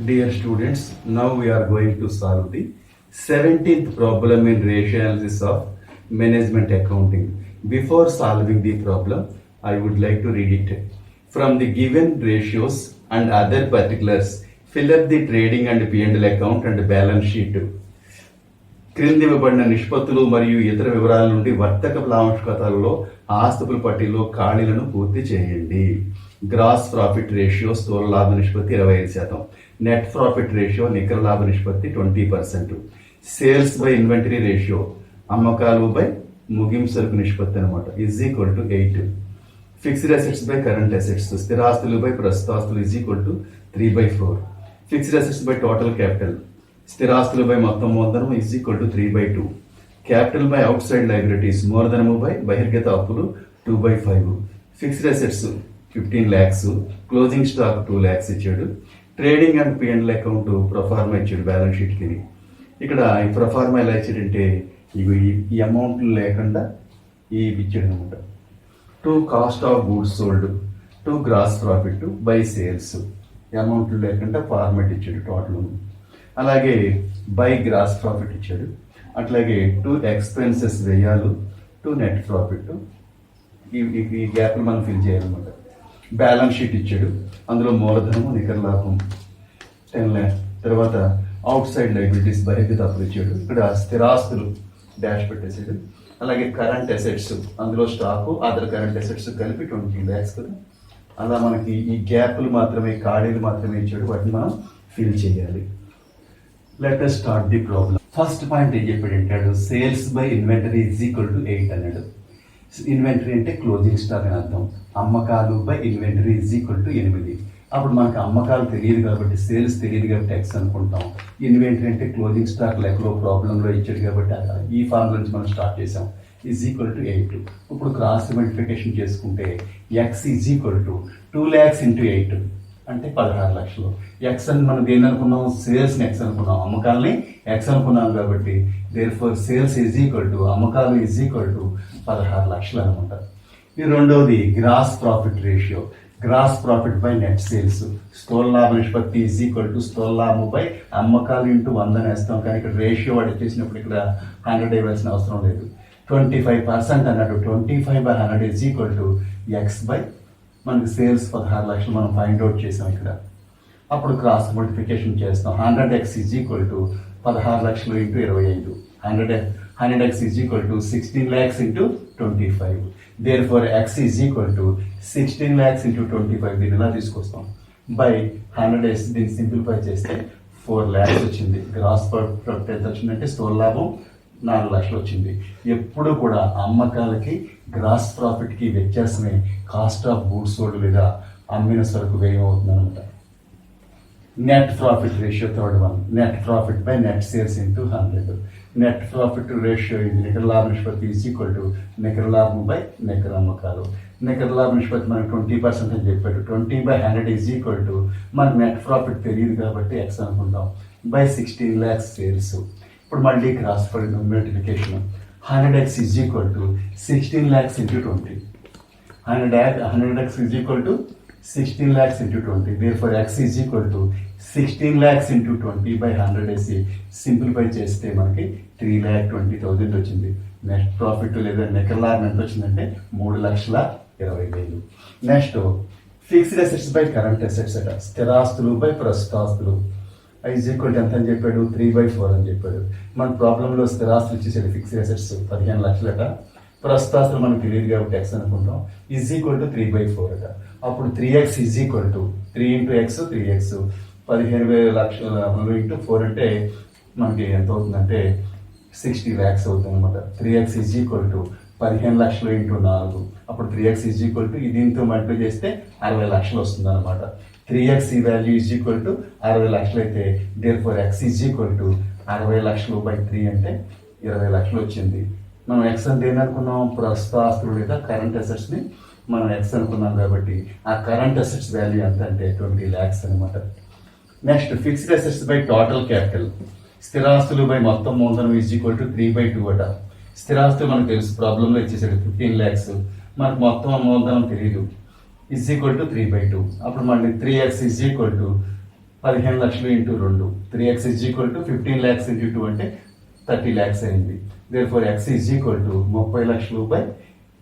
Dear students, now we are going to solve the 17th problem in ratio analysis of management accounting. Before solving the problem, I would like to read it. From the given ratios and other particulars, fill up the trading and P&L account and balance sheet. క్రింది ఇవ్వబడిన నిష్పత్తులు మరియు ఇతర వివరాల నుండి వర్తక లాభాంశకథలలో ఆస్తుల పట్టిలో ఖాళీలను పూర్తి చేయండి. గ్రాస్ ప్రాఫిట్ రేషియో స్థూల లాభ నిష్పత్తి 25%, నెట్ ప్రాఫిట్ రేషియో నికర లాభ నిష్పత్తి 20%, సేల్స్ బై ఇన్వెంటరీ రేషియో అమ్మకాలు బై ముగింపు సరుకు నిష్పత్తి అనమాట is equal to 8. Fixed assets by current assets స్థిరాస్తులు బై ప్రస్తుతాస్తులు is equal to 3/4. Fixed assets by total capital స్థిరాస్తులపై మొత్తం మూలధనం is equal to 3/2. Capital by outside liabilities మూలధనము బై బహిర్గత అప్పులు 2/5. Fixed assets 15 lakhs, closing stock 2 lakhs ఇచ్చాడు. Trading and P&L account pro forma ఇచ్చాడు బ్యాలెన్స్ షీట్ కి. ఇక్కడ ఈ ప్రొఫార్మా ఎలా ఇచ్చాడంటే ఈ అమౌంట్ లేకుండా ఈ ఇచ్చాడు అనమాట. To cost of goods sold, to gross profit by sales, amount లేకుండా ఫార్మాట్ ఇచ్చాడు టోటల్. అలాగే బై గ్రాస్ ప్రాఫిట్ ఇచ్చాడు. అట్లాగే టు ఎక్స్పెన్సెస్ వ్యయాలు, టు నెట్ ప్రాఫిట్, ఈ గ్యాప్లు మనం ఫిల్ చేయాలన్నమాట. బ్యాలెన్స్ షీట్ ఇచ్చాడు, అందులో మూలధనము నికర లాభం 10 lakhs. తర్వాత అవుట్ సైడ్ లైబిలిటీస్ బహిర్గత అప్పులు ఇచ్చాడు. ఇక్కడ స్థిరాస్తులు డాష్ పెట్టేసాడు. అలాగే కరెంట్ అసెట్స్, అందులో స్టాకు అదర్ కరెంట్ అసెట్స్ కలిపి 20 lakhs కదా. అలా మనకి ఈ గ్యాప్లు మాత్రమే, ఖాళీలు మాత్రమే ఇచ్చాడు, వాటిని మనం ఫిల్ చేయాలి. Let us start the problem. First point ఏం చెప్పాడు అంటాడు, sales by inventory is equal to 8 అన్నాడు. ఇన్వెంటరీ అంటే క్లోజింగ్ స్టాక్ అని అర్థం. అమ్మకాలు by inventory is equal to 8. అప్పుడు మనకు అమ్మకాలు తెలియదు కాబట్టి, సేల్స్ తెలియదు కాబట్టి ఎక్స్ అనుకుంటాం. ఇన్వెంటరీ అంటే క్లోజింగ్ స్టాక్ లెక్కలో ప్రాబ్లంలో ఇచ్చాడు కాబట్టి ఈ ఫార్ములా నుంచి మనం స్టార్ట్ చేసాం. Is equal to 8. ఇప్పుడు క్రాస్ మల్టిప్లికేషన్ చేసుకుంటే X is equal to 2 lakhs into 8 అంటే 16 లక్షలు. ఎక్స్ అని మనం దేని అనుకున్నాం, సేల్స్ని ఎక్స్ అనుకున్నాం, అమ్మకాలని ఎక్స్ అనుకున్నాం కాబట్టి therefore sales is equal to అమ్మకాలు ఈజ్ ఈక్వల్ టు 16 లక్షలు అనమాట. ఈ రెండవది gross profit ratio, gross profit by net sales. స్థూల లాభ నిష్పత్తి ఈజ్ ఈక్వల్ టు స్థూల లాభం బై అమ్మకాలు ఇంటూ 100 అని వేస్తాం. కానీ ఇక్కడ రేషియో వాడు చేసినప్పుడు ఇక్కడ 100 ఇవ్వాల్సిన అవసరం లేదు. 25% అన్నట్టు 25/100 is equal to X by మనకి సేల్స్ 16 లక్షలు మనం ఫైండ్ అవుట్ చేసాం ఇక్కడ. అప్పుడు క్రాస్ మల్టిప్లికేషన్ చేస్తాం. 100x ఈజ్ ఈక్వల్ టు 16 లక్షలు into 25. 100x is equal to 16 lakhs into 25. Therefore x is equal to 16 lakhs into 25. దీన్ని ఇలా తీసుకొస్తాం. బై 100 దీన్ని సింప్లిఫై చేస్తే 4 lakhs వచ్చింది. గ్రాస్ ప్రాఫిట్ ఎంత వచ్చిందంటే స్థూల లాభం 4 లక్షలు వచ్చింది. ఎప్పుడు కూడా అమ్మకాలకి గ్రాస్ ప్రాఫిట్కి వ్యత్యాసమే కాస్ట్ ఆఫ్ గూడ్స్ సోల్డ్ లేదా అమ్మిన సరుకు వ్యయం అవుతుంది అనమాట. Net profit ratio third one, net profit by net sales into 100. Net profit ratio ఇది నికర లాభ నిష్పత్తి ఈజ్ ఈక్వల్ టు నికర లాభం బై నికర అమ్మకాలు. నికర లాభ నిష్పత్తి మనకు 20% అని చెప్పాడు. 20/100 ఈజ్ ఈక్వల్ టు మనకు నెట్ ప్రాఫిట్ తెలియదు కాబట్టి ఎక్స్ అనుకుంటాం బై 16 lakhs సేల్స్. ఇప్పుడు మళ్ళీ cross multiplication. 100x is equal to 16 lakhs into 20. 100x is equal to 16 lakhs into 20. Therefore x is equal to 16 lakhs into 20/100 వేసి సింప్లిఫై చేస్తే మనకి 3,20,000 వచ్చింది. నెట్ ప్రాఫిట్ లేదా నికర లాభం ఎంత వచ్చిందంటే 3,20,000. Next fixed assets by current assets అట. స్థిరాస్తులు బై ప్రస్తుతాస్తులు ఈజ్ ఈక్వల్ టు ఎంత అని చెప్పాడు, 3/4 అని చెప్పాడు. మన ప్రాబ్లంలో స్థిరాస్తులు ఇచ్చేసాడు, ఫిక్స్డ్ అసెట్స్ 15 లక్షలట. ప్రస్తుతాస్తులు మనకు తెలియదు కాబట్టి ఎక్స్ అనుకుంటాం. ఈజ్ ఈక్వల్ టు 3/4 అట. అప్పుడు 3x is equal to 3 into X 3x 15,000 లక్షలు ఇంటూ 4 అంటే మనకి ఎంత అవుతుందంటే 60 lakhs అవుతుంది అనమాట. 3x ఈజ్ ఈక్వల్ టు 15 లక్షలు ఇంటూ 4. అప్పుడు 3x ఈజ్ ఈక్వల్ టు దీంతో మల్టిప్లై చేస్తే 60 లక్షలు వస్తుంది అనమాట. 3x ఈ వాల్యూ ఈజ్ ఈక్వల్ టు 60 లక్షలు అయితే therefore x is equal to 60 లక్షలు బై 3 అంటే 20 లక్షలు వచ్చింది. మనం ఎక్స్ అంటే ఏమనుకున్నాం, ప్రస్తుత ఆస్తులు లేదా కరెంట్ అసెట్స్ని మనం ఎక్స్ అనుకున్నాం కాబట్టి ఆ కరెంట్ అసెట్స్ వాల్యూ ఎంత అంటే 20 lakhs అనమాట. Next fixed assets by total capital. స్థిరాస్తులు బై మొత్తం మూలధనం ఈజ్ ఈక్వల్ టు 3/2 అట. స్థిరాస్తులు మనకు తెలుసు, ప్రాబ్లంలో ఇచ్చేసాడు 15 lakhs. మనకు మొత్తం మూలధనం తెలియదు. Is equal to 3/2. అప్పుడు మళ్ళీ 3x ఈజ్ ఈక్వల్ టు 15 లక్షలు into 2 3x is equal to 15 lakhs into 2 అంటే 30 ల్యాక్స్ అయింది. Therefore X is equal to 30 లక్షలు బై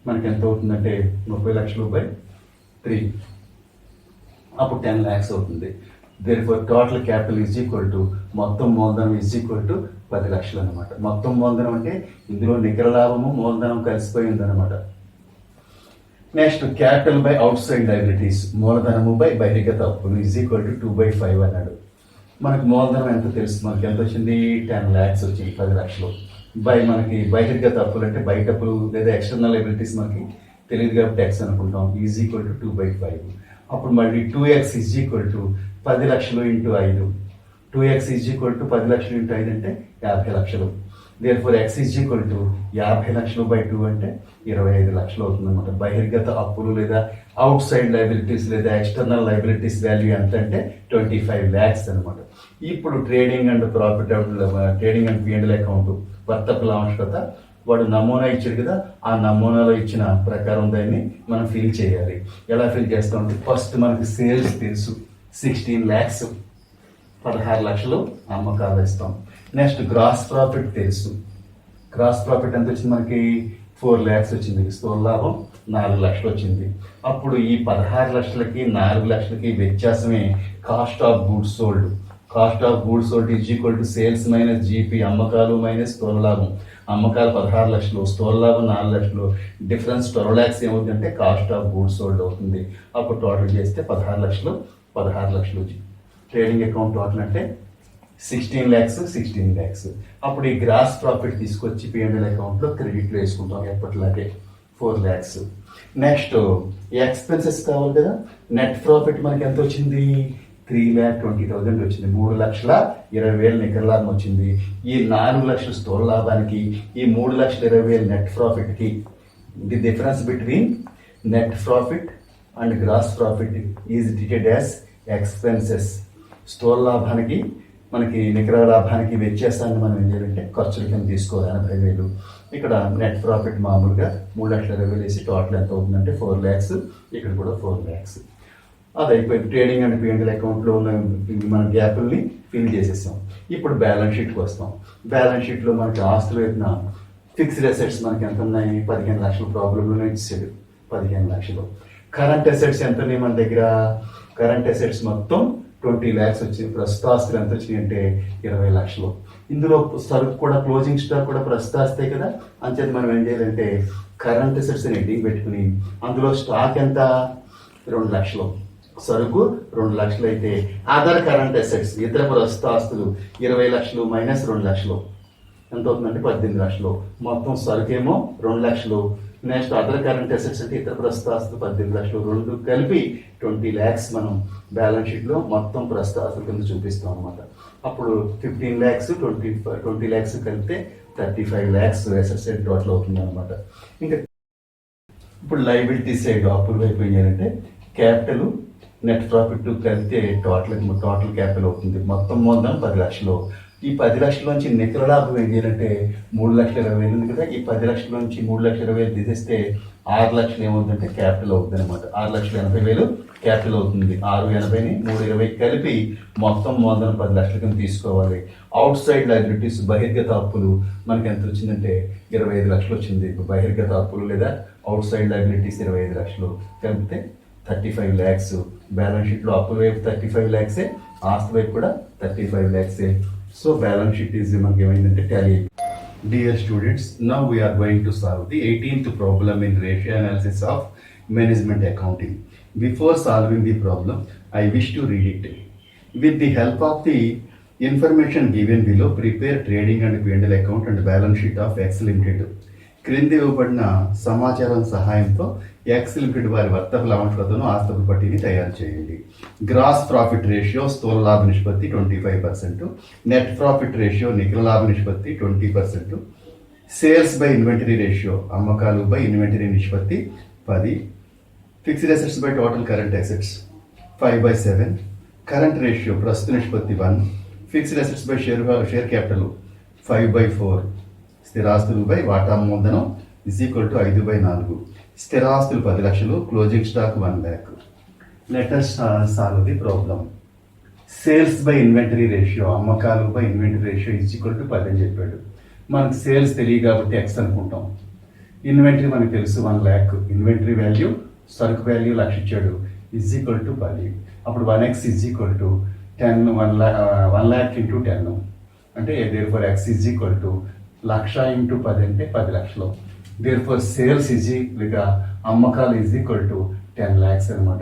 మనకి ఎంత అవుతుందంటే 30 లక్షలు బై 3 అప్పుడు 10 ల్యాక్స్ అవుతుంది. Therefore total capital is equal to మొత్తం మూలధనం ఈజ్ ఈక్వల్ టు 10 లక్షలు అనమాట. మొత్తం మూలధనం అంటే ఇందులో నికర లాభము మూలధనం కలిసిపోయింది అనమాట. Next capital by out side liabilities, మూలధనము బై బహిర్గత అప్పులు ఈజ్ ఈక్వల్ టు 2/5 అన్నాడు. మనకి మూలధనం ఎంత తెలుసు, మనకి ఎంత వచ్చింది 10 ల్యాక్స్ వచ్చింది, 10 లక్షలు బై మనకి బహిర్గత అప్పులు అంటే బయట అప్పులు లేదా ఎక్స్టర్నల్ లయబిలిటీస్ మనకి తెలియదు కాబట్టి ఎక్స్ అనుకుంటాం ఈజ్ ఈక్వల్ టు 2/5. అప్పుడు మళ్ళీ 2x ఈజ్ ఈక్వల్ టు 10 లక్షలు into 5, 2x is equal to 10 లక్షలు ఇంటూ 5 అంటే 50 లక్షలు. Therefore X is equal to 50 లక్షలు బై 2 అంటే 25 లక్షలు అవుతుంది అనమాట. బహిర్గత అప్పులు లేదా అవుట్ సైడ్ లయబిలిటీస్ లేదా ఎక్స్టర్నల్ లయబిలిటీస్ వాల్యూ ఎంత అంటే 25 ల్యాక్స్ అనమాట. ఇప్పుడు trading and profit trading and P&L account వర్తక లాభంశత వాడు నమూనా ఇచ్చాడు కదా, ఆ నమూనాలో ఇచ్చిన ప్రకారం దాన్ని మనం ఫిల్ చేయాలి. ఎలా ఫిల్ చేస్తామంటే ఫస్ట్ మనకి సేల్స్ తెలుసు 16 ల్యాక్స్, 16 లక్షలు అమ్మకాలు ఇస్తాం. నెక్స్ట్ గ్రాస్ ప్రాఫిట్ తెలుసు, గ్రాస్ ప్రాఫిట్ ఎంత వచ్చింది మనకి 4 ల్యాక్స్ వచ్చింది, స్థూల లాభం 4 లక్షలు వచ్చింది. అప్పుడు ఈ 16 లక్షలకి 4 లక్షలకి వ్యత్యాసమే cost of goods sold. Cost of goods sold is equal to sales minus GP, అమ్మకాలు మైనస్ స్థూల లాభం. అమ్మకాలు 16 లక్షలు, స్థూల లాభం 4 లక్షలు, డిఫరెన్స్ 12 ల్యాక్స్ ఏమవుతుందంటే కాస్ట్ ఆఫ్ గూడ్స్ సోల్డ్ అవుతుంది. అప్పుడు టోటల్ చేస్తే 16 లక్షలు 16 లక్షలు ట్రేడింగ్ అకౌంట్ టోటల్ అంటే 16 ల్యాక్స్ 16 ల్యాక్స్. అప్పుడు ఈ గ్రాస్ ప్రాఫిట్ తీసుకొచ్చి P&L అకౌంట్లో క్రెడిట్లో వేసుకుంటాం ఎప్పటిలాగే 4 ల్యాక్స్. నెక్స్ట్ ఎక్స్పెన్సెస్ కావాలి కదా, నెట్ ప్రాఫిట్ మనకి ఎంత వచ్చింది 3,20,000 వచ్చింది, 3,20,000 నికర లాభం వచ్చింది. ఈ 4 లక్షల స్థూల లాభానికి ఈ 3,20,000 నెట్ ప్రాఫిట్కి the difference between net profit and gross profit is డిటెడ్ యాజ్ ఎక్స్పెన్సెస్. స్థూల లాభానికి మనకి నికర లాభానికి వ్యత్యాసాన్ని మనం ఏం చేయాలంటే ఖర్చుల కింద తీసుకోవాలి 80,000. ఇక్కడ నెట్ ప్రాఫిట్ మామూలుగా 3,20,000 వేసి టోటల్ ఎంత అవుతుందంటే 4 ల్యాక్స్, ఇక్కడ కూడా 4 ల్యాక్స్. అది అయిపోయింది. ట్రేడింగ్ అండ్ P&L అకౌంట్లో ఉన్న మన గ్యాపుల్ని ఫిల్ చేసేసాం. ఇప్పుడు బ్యాలెన్స్ షీట్కి వస్తాం. బ్యాలెన్స్ షీట్లో మనకి ఆస్తులు వైపున ఫిక్స్డ్ అసెట్స్ మనకి ఎంత ఉన్నాయి 15 లక్షల ప్రాబ్లంలోనే ఇచ్చాడు 15 లక్షలు. కరెంట్ అసెట్స్ ఎంత ఉన్నాయి మన దగ్గర, కరెంట్ అసెట్స్ మొత్తం 20 ల్యాక్స్ వచ్చింది. ప్రస్తుత ఆస్తులు ఎంత వచ్చినాయి అంటే 20 లక్షలు. ఇందులో సరుకు కూడా క్లోజింగ్ స్టాక్ కూడా ప్రస్తుత ఆస్తే కదా, అంచేది మనం ఏం చేయాలంటే కరెంట్ అసెట్స్ హెడ్డింగ్ పెట్టుకుని అందులో స్టాక్ ఎంత 2 లక్షలు, సరుకు 2 లక్షలు అయితే అదర్ కరెంట్ అసెట్స్ ఇతర ప్రస్తుత ఆస్తులు 20 లక్షలు మైనస్ 2 లక్షలు ఎంత అవుతుందంటే 18 లక్షలు. మొత్తం సరుకేమో 2 లక్షలు, నెక్స్ట్ అదర్ కరెంట్ అసెట్స్ అంటే ఇతర ప్రస్తుత ఆస్తులు 18 లక్షలు, రెండు కలిపి 20 ల్యాక్స్ మనం బ్యాలెన్స్ షీట్లో మొత్తం ప్రస్తుత ఆస్తుల కింద చూపిస్తాం అనమాట. అప్పుడు 15 ల్యాక్స్ 20 ల్యాక్స్ కలిపితే 35 ల్యాక్స్ అసెట్స్ టోటల్ అవుతుంది అనమాట. ఇంకా ఇప్పుడు లయబిలిటీ సైడ్ అప్పులు వైపు ఏం చేయాలంటే క్యాపిటల్ నెట్ ప్రాఫిట్ కలిపితే టోటల్ క్యాపిటల్ అవుతుంది. మొత్తం మూలధనం 10 లక్షలు. ఈ 10 లక్షల నుంచి నికర లాభం ఏం చేయాలంటే 3,20,000 ఉంది కదా, ఈ 10 లక్షల నుంచి 3,20,000 తీసేస్తే 6 లక్షలు ఏమవుతుందంటే క్యాపిటల్ అవుతుంది అనమాట. 6,80,000 క్యాపిటల్ అవుతుంది. 680ని 320 కలిపి మొత్తం మూలధనం 10 లక్షల కింద తీసుకోవాలి. అవుట్ సైడ్ లయబిలిటీస్ బహిర్గత అప్పులు మనకి ఎంత వచ్చిందంటే 25 లక్షలు వచ్చింది. బహిర్గత అప్పులు లేదా అవుట్ సైడ్ లయబిలిటీస్ 25 లక్షలు కలిపితే 35 ల్యాక్స్. బ్యాలెన్స్ షీట్లో అప్పుల వైపు 35 ల్యాక్సే, ఆస్తి వైపు కూడా 35 ల్యాక్సే. సో బ్యాలెన్స్ షీట్ ఈజ్ మనకి ఏమైందంటే tally. Dear students, now we are going to solve the 18th problem in ratio analysis of management accounting. Before solving the problem, I wish to read it. With the help of the information given below, prepare trading and P&L account and balance sheet of X limited. క్రింది ఇవ్వబడిన సమాచారం సహాయంతో X limited వారి వర్తక లాభంశతను ఆస్తుల పట్టిని తయారు చేయండి. Gross profit ratio స్థూల లాభ నిష్పత్తి 25%, నెట్ ప్రాఫిట్ రేషియో నికర లాభ నిష్పత్తి 20%, సేల్స్ బై ఇన్వెంటరీ రేషియో అమ్మకాలు బై ఇన్వెంటరీ నిష్పత్తి 10, fixed assets by total current assets 5/7, current ratio ప్రస్తుత నిష్పత్తి 1, fixed assets by share capital 5/4, స్థిరాస్తులు బై వాటా మూలధనం ఈజ్ ఈక్వల్ టు 5/4. స్థిరాస్తులు 10 లక్షలు, closing stock 1 lakh. Let us solve the problem. Sales by inventory ratio, అమ్మకాలు by inventory ratio equal to 10 అని చెప్పాడు. మనకు సేల్స్ తెలియ కాబట్టి ఎక్స్ అనుకుంటాం. ఇన్వెంటరీ మనకు తెలుసు 1 lakh, ఇన్వెంటరీ వాల్యూ సరుకు వాల్యూ 1,00,000 ఇచ్చాడు ఈక్వల్ టు 10. అప్పుడు 1x equal to 10, 1 lakh into 10 అంటే therefore x equal to 1,00,000 into 10 అంటే 10 లక్షలు. దేర్ఫోర్ సేల్స్ లేదా అమ్మకాలు ఈక్వల్ టు 10 lakhs అనమాట.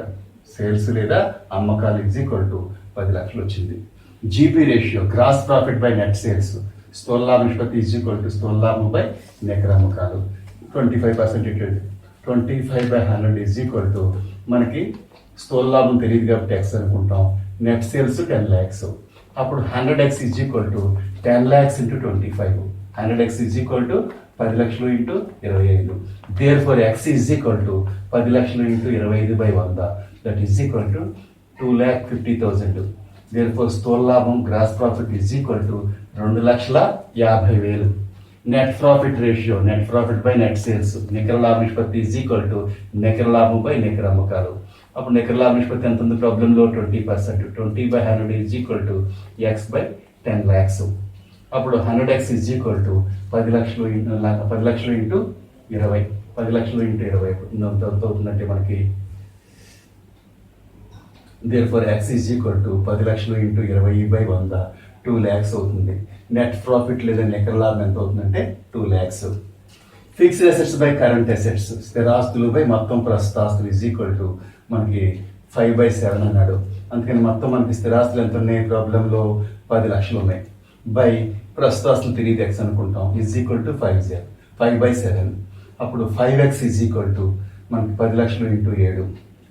సేల్స్ లేదా అమ్మకాలు ఈక్వల్ టు 10 లక్షలు వచ్చింది. GP ratio, gross profit by net sales, స్థూల లాభ నిష్పత్తి ఈక్వల్ టు స్థూల లాభం బై నికర అమ్మకాలు. 25% ఇట్లేదు. 25/100 ఈక్వల్ టు మనకి స్థూల లాభం తెలియదు కాబట్టి ఎక్స్ అనుకుంటాం. Net sales 10 lakhs. అప్పుడు 100x equal to 10 lakhs into 25. 100x equal to 10 లక్షలు into 25. Therefore X equal to 10 లక్షలు into 25/100 that equal to 2,50,000. Therefore స్థూల లాభం gross profit equal to 2,50,000. Net profit ratio, net profit by net sales, నికర లాభ నిష్పత్తి equal to నికర లాభం by నికర అమ్మకాలు. అప్పుడు నికర లాభ నిష్పత్తి ఎంత ఉంది ప్రాబ్లంలో? 20%. 20/100 equal to X by 10 lakhs. అప్పుడు 100x ఈక్వల్ టు 10 లక్షలు ఇంటూ 20. 10 లక్షలు ఇంటూ 20 ఎంత అవుతుందంటే మనకి దేర్ఫోర్ x ఈక్వల్ టు 10 లక్షలు ఇంటూ 20/100 2 lakhs అవుతుంది. నెట్ ప్రాఫిట్ లేదా నికర లాభం ఎంత అవుతుందంటే 2 lakhs. Fixed assets by current assets, స్థిరాస్తులు బై మొత్తం ప్రస్తుత ఆస్తులు ఈక్వల్ టు మనకి 5/7 అన్నాడు. అందుకని మొత్తం మనకి స్థిరాస్తులు ఎంత ఉన్నాయి ప్రాబ్లంలో? 10 లక్షలు ఉన్నాయి. బై ప్రస్తుత ఆస్తులు తిరిగి ఎక్స్ అనుకుంటాం ఈక్వల్ టు 5/7. అప్పుడు 5x ఈక్వల్ టు మనకి 10 లక్షలు ఇంటూ 7.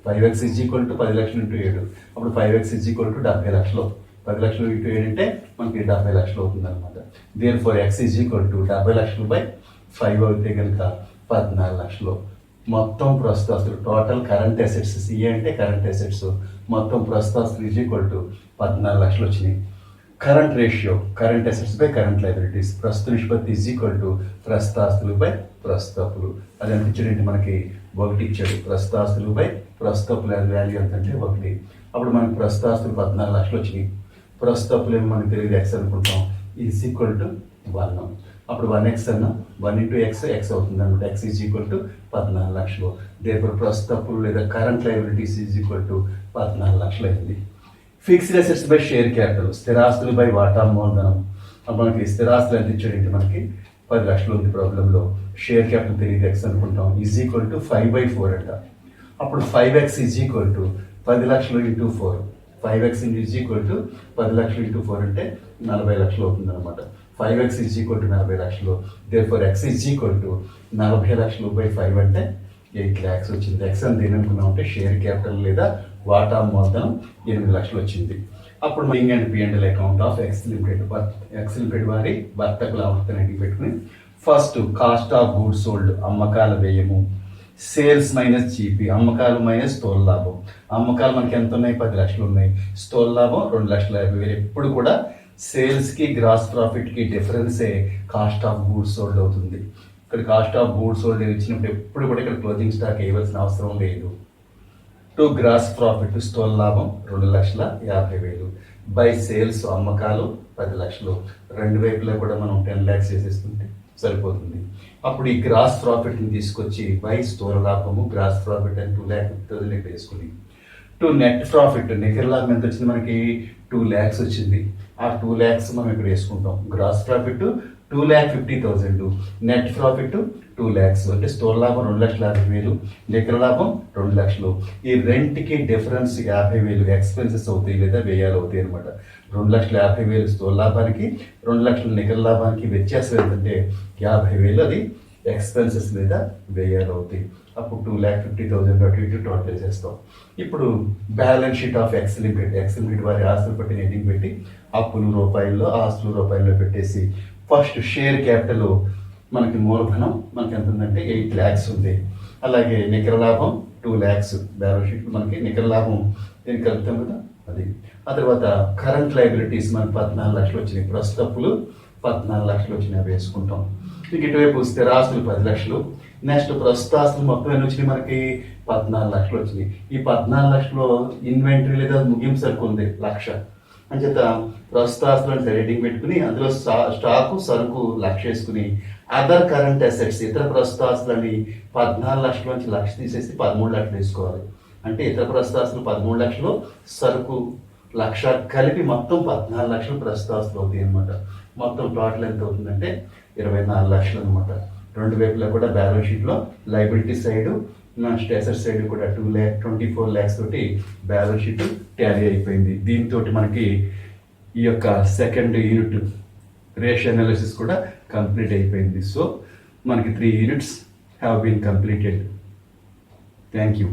5x ఈక్వల్ టు 10 లక్షలు ఇంటూ 7. అప్పుడు 5x ఈక్వల్ టు 70 లక్షలు. 10 లక్షలు ఇంటూ 7 అంటే మనకి 70 లక్షలు అవుతుంది అనమాట. దేర్ఫోర్ x ఈక్వల్ టు 70 లక్షలు బై 5 అయితే కనుక 14 లక్షలు. మొత్తం ప్రస్తుత ఆస్తులు, టోటల్ కరెంట్ అసెట్స్, సిఏ అంటే కరెంట్ అసెట్స్, మొత్తం ప్రస్తుత ఆస్తులు ఈక్వల్ టు 14 లక్షలు వచ్చినాయి. Current ratio, current assets by current liabilities, ప్రస్తుత నిష్పత్తి ఈక్వల్ టు ప్రస్తుత ఆస్తులు బై ప్రస్తుత అప్పులు. అది ఎంత ఇచ్చాడంటే మనకి 1 ఇచ్చాడు. ప్రస్తుత ఆస్తులు బై ప్రస్తుత అప్పుల వాల్యూ ఎంత అంటే 1. అప్పుడు మనకి ప్రస్తుత ఆస్తులు 14 లక్షలు వచ్చినాయి. ప్రస్తుత అప్పులు ఏమో మనకి తెలియదు ఎక్స్ అనుకుంటాం ఈక్వల్ టు 1. అప్పుడు 1x అన్న 1 ఇంటూ ఎక్స్ అవుతుంది అనమాట. ఎక్స్ ఈక్వల్ టు 14 లక్షలు. దేర్ఫోర్ ప్రస్తుత అప్పులు లేదా కరెంట్ లైబిలిటీస్ ఈక్వల్ టు 14 లక్షలు అయింది. Fixed assets by share capital, స్థిరాస్తులు బై వాటా మూలధనం. మనకి స్థిరాస్తులు ఎంత ఇచ్చాడంటే మనకి 10 లక్షలు ఉంది ప్రాబ్లంలో. షేర్ క్యాపిటల్ తెలియదు ఎక్స్ అనుకుంటాం ఈక్వల్ టు 5/4 అంట. అప్పుడు 5x ఈక్వల్ టు 10 లక్షలు ఇంటూ 4. 5x ఈక్వల్ టు 10 లక్షలు ఇంటూ 4 అంటే 40 లక్షలు అవుతుంది అనమాట. 5x ఈక్వల్ టు 40 లక్షలు. దేర్ఫోర్ x ఈక్వల్ టు 40 లక్షలు బై 5 అంటే 8 lakhs వచ్చింది. ఎక్స్ అని దేని అనుకున్నాం అంటే షేర్ క్యాపిటల్ లేదా వాటా మూలధనం 8 లక్షలు వచ్చింది. అప్పుడు మైంగ్ and P&L account of X limited వారి వర్తకుల ఆవర్తనాన్ని పెట్టుకుని first cost of goods sold, అమ్మకాల వ్యయము, సేల్స్ మైనస్ జీపీ, అమ్మకాలు మైనస్ స్థూల లాభం. అమ్మకాలు మనకి ఎంత ఉన్నాయి? 10 లక్షలు ఉన్నాయి. స్థూల లాభం 2,50,000. ఎప్పుడు కూడా సేల్స్కి గ్రాస్ ప్రాఫిట్కి డిఫరెన్సే కాస్ట్ ఆఫ్ గూడ్స్ సోల్డ్ అవుతుంది. ఇక్కడ కాస్ట్ ఆఫ్ గూడ్స్ సోల్డ్ ఇచ్చినప్పుడు ఎప్పుడు కూడా ఇక్కడ క్లోజింగ్ స్టాక్ వేయవలసిన అవసరం లేదు. టు గ్రాస్ ప్రాఫిట్ స్థూల లాభం 2,50,000 బై సేల్స్ అమ్మకాలు 10 లక్షలు. రెండు వైపులా కూడా మనం 10 lakhs చేసేస్తుంటే సరిపోతుంది. అప్పుడు ఈ గ్రాస్ ప్రాఫిట్ని తీసుకొచ్చి బై స్థూల లాభము గ్రాస్ ప్రాఫిట్ అని 2,50,000 వేసుకుని టు నెట్ ప్రాఫిట్, నికర లాభం ఎంత వచ్చింది మనకి? 2 lakhs వచ్చింది. ఆ 2 lakhs మనం ఇక్కడ వేసుకుంటాం. Gross profit 2,50,000, net profit 2 lakhs. అంటే స్థూల లాభం 2,50,000, నికర లాభం 2 లక్షలు. ఈ రెంట్కి డిఫరెన్స్ 50,000 ఎక్స్పెన్సెస్ అవుతాయి లేదా వ్యయాలు అవుతాయి అనమాట. 2,50,000 స్థూల లాభానికి 2 లక్షల నికర లాభానికి వ్యత్యాసం ఏంటంటే 50,000 అది ఎక్స్పెన్సెస్ లేదా వ్యయాలు అవుతాయి. అప్పుడు 2,50,000 అటు ఇటు టోటల్ చేస్తాం. ఇప్పుడు balance sheet of X limited వారి ఆస్తులు పెట్టి హెడ్డింగ్ పెట్టి అప్పులు రూపాయల్లో ఆస్తులు రూపాయల్లో పెట్టేసి ఫస్ట్ షేర్ క్యాపిటల్ మనకి మూలధనం మనకి ఎంత ఉందంటే 8 lakhs ఉంది. అలాగే నికర లాభం 2 lakhs. బ్యాలెన్స్ షీట్ మనకి నికర లాభం దీనికి కలుపుతాం కదా అది. ఆ తర్వాత కరెంట్ లైబిలిటీస్ మనకి 14 లక్షలు వచ్చినాయి. ప్రస్తుత అప్పులు 14 లక్షలు వచ్చినాయి వేసుకుంటాం. ఇంక ఇటువైపు స్థిరాస్తులు 10 లక్షలు. నెక్స్ట్ ప్రస్తుత ఆస్తులు మొత్తం ఎన్ని వచ్చినాయి మనకి? 14 లక్షలు వచ్చినాయి. ఈ 14 లక్షలో ఇన్వెంటరీ లేదా ముగింపు సరుకు ఉంది 1,00,000. అంచేత ప్రస్తుత ఆస్తులను రేటింగ్ పెట్టుకుని అందులో స్టాకు సరుకు లక్ష వేసుకుని అదర్ కరెంట్ అసెట్స్ ఇతర ప్రస్తుత ఆస్తులని 14 లక్షల నుంచి లక్ష తీసేసి 13 లక్షలు వేసుకోవాలి. అంటే ఇతర ప్రస్తుత ఆస్తులు 13 లక్షలు, సరుకు లక్ష కలిపి మొత్తం 14 లక్షలు ప్రస్తుత ఆస్తులు అవుతాయి అనమాట. మొత్తం టోటల్ ఎంత అవుతుందంటే 24 లక్షలు అనమాట. రెండు వైపులా కూడా బ్యాలెన్స్ షీట్లో లైబిలిటీ సైడ్ అసెట్ సైడ్ కూడా 24 lakhs తోటి బ్యాలెన్స్ షీట్ టాలీ అయిపోయింది. దీంతో మనకి ఈ యొక్క సెకండ్ యూనిట్ రేషియో అనాలిసిస్ కూడా కంప్లీట్ అయిపోయింది. సో మనకి 3 units have been completed. Thank you.